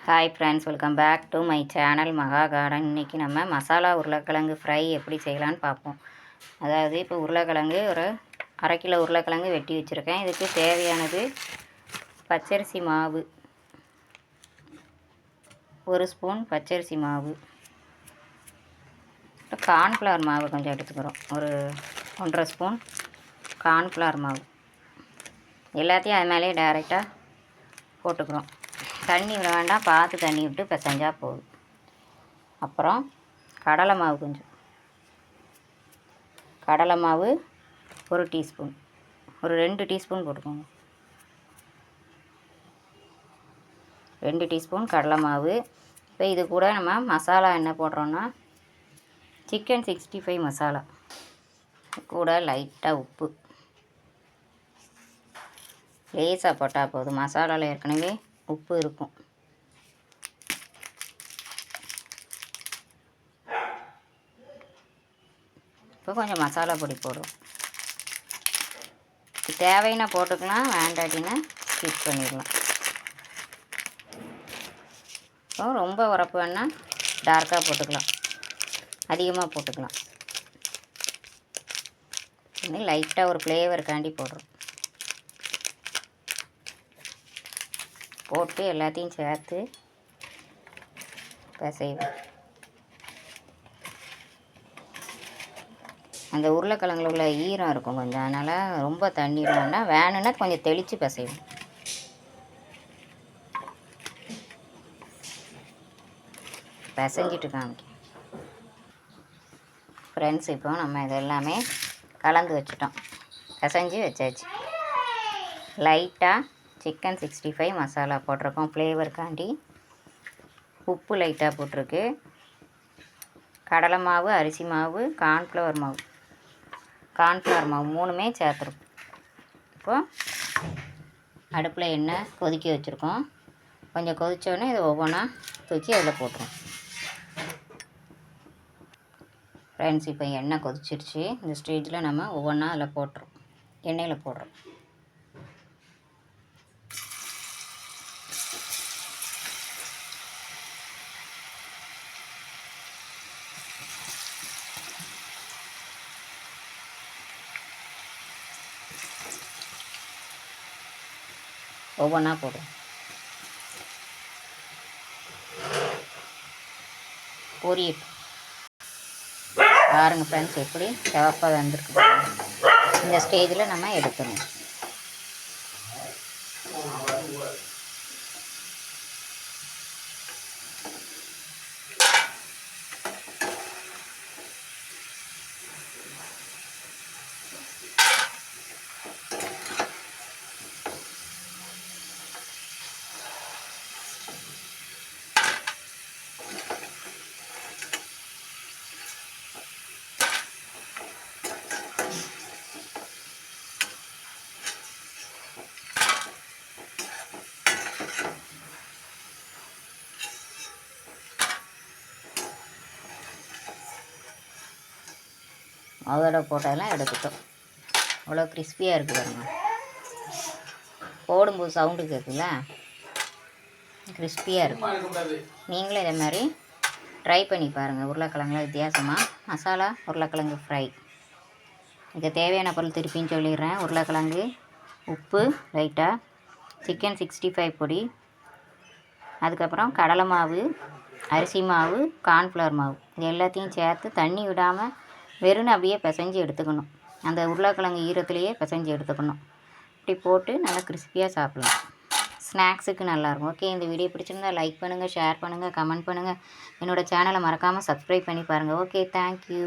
Hi friends, welcome back to my channel Maha garden. இன்றைக்கி நம்ம மசாலா உருளைக்கிழங்கு ஃப்ரை எப்படி செய்யலான்னு பார்ப்போம். அதாவது இப்போ உருளைக்கிழங்கு ஒரு 1/2 கிலோ உருளைக்கிழங்கு வெட்டி வச்சுருக்கேன். இதுக்கு தேவையானது பச்சரிசி மாவு, 1 ஸ்பூன் பச்சரிசி மாவு, கார்ன்ஃப்ளவர் மாவு கொஞ்சம் எடுத்துக்கிறோம், ஒரு 1.5 ஸ்பூன் கார்ன்ஃப்ளவர் மாவு. எல்லாத்தையும் அது மேலேயே டைரெக்டாக போட்டுக்கிறோம். தண்ணி விட வேண்டாம், பார்த்து தண்ணி விட்டு பிசைஞ்சால் போதும். அப்புறம் கடலை மாவு, கொஞ்சம் கடலை மாவு 1 டீஸ்பூன், ஒரு 2 டீஸ்பூன் போட்டுக்கோங்க. 2 டீஸ்பூன் கடலை மாவு. இப்போ இது கூட நம்ம மசாலா என்ன போடுறோன்னா சிக்கன் 65 மசாலா கூட லைட்டாக உப்பு லேசாக போட்டால் போதும். மசாலாவில் ஏற்கனவே உப்பு இருக்கும். இப்போ கொஞ்சம் மசாலா பொடி போடுவோம். தேவைன்னா போட்டுக்கலாம், வேண்டாட்டின்னா ஸ்கிப் பண்ணிடலாம். இப்போ ரொம்ப உரப்பு வேணால் டார்க்காக போட்டுக்கலாம், அதிகமாக போட்டுக்கலாம். இன்னும் லைட்டாக ஒரு ஃப்ளேவருக்காண்டி போடுறோம். போட்டு எல்லாத்தையும் சேர்த்து பிசைவோம். அந்த உருளைக்கிழங்குல உள்ள ஈரம் இருக்கும் கொஞ்சம், அதனால் ரொம்ப தண்ணி வேண்டாம், வேணும்னா கொஞ்சம் தெளித்து பிசைவோம். பிசைஞ்சிட்டு காமிக்க ஃப்ரெண்ட்ஸ். இப்போ நம்ம இதெல்லாமே கலந்து வச்சுட்டோம், பிசைஞ்சு வச்சாச்சு. லைட்டாக சிக்கன் 65 மசாலா போட்டிருக்கோம் ஃப்ளேவருக்காண்டி. உப்பு லைட்டாக போட்டிருக்கு. கடலை மாவு, அரிசி மாவு, கார்ன்ஃப்ளவர் மாவு மூணுமே சேர்த்துருக்கோம். இப்போது அடுப்பில் எண்ணெய் கொதிக்க வச்சுருக்கோம். கொஞ்சம் கொதித்தோடனே இதை ஒவ்வொன்றா தூக்கி அதில் போட்டுருவோம். ஃப்ரெண்ட்ஸ், இப்போ எண்ணெய் கொதிச்சிருச்சு. இந்த ஸ்டேஜில் நம்ம ஒவ்வொன்றா அதில் போட்டுரும், எண்ணெயில் போடுறோம். ஒவ்வொன்றா போடுவோம். பொரியட்டும். பாருங்கள் ஃப்ரெண்ட்ஸ், எப்படி சிவப்பாக வந்திருக்கு. இந்த ஸ்டேஜில் நம்ம எடுத்துடணும். அதோட போட்டதெல்லாம் எடுத்துட்டோம். அவ்வளோ கிறிஸ்பியாக இருக்குது பாருங்க. போடும்போது சவுண்டு கேட்குங்களா, கிறிஸ்பியாக இருக்கும். நீங்களும் இதே மாதிரி ட்ரை பண்ணி பாருங்கள். உருளைக்கிழங்குல வித்தியாசமாக மசாலா உருளைக்கிழங்கு ஃப்ரை. இதுக்கு தேவையான பொருள் திருப்பின்னு சொல்லிடுறேன். உருளைக்கிழங்கு, உப்பு லைட்டாக, சிக்கன் 65 பொடி, அதுக்கப்புறம் கடலை மாவு, அரிசி மாவு, கார்ன்ஃப்ளவர் மாவு, இது எல்லாத்தையும் சேர்த்து தண்ணி விடாமல் வெறும் அப்படியே பிசைஞ்சு எடுத்துக்கணும். அந்த உருளைக்கிழங்கு ஈரத்துலேயே பிசைஞ்சு எடுத்துக்கணும். இப்படி போட்டு நல்லா கிறிஸ்பியாக சாப்பிடலாம். ஸ்நாக்ஸுக்கு நல்லாயிருக்கும். ஓகே, இந்த வீடியோ பிடிச்சிருந்தால் லைக் பண்ணுங்கள், ஷேர் பண்ணுங்கள், கமெண்ட் பண்ணுங்கள். என்னோடய சேனலை மறக்காமல் சப்ஸ்கிரைப் பண்ணி பாருங்கள். Okay, thank you.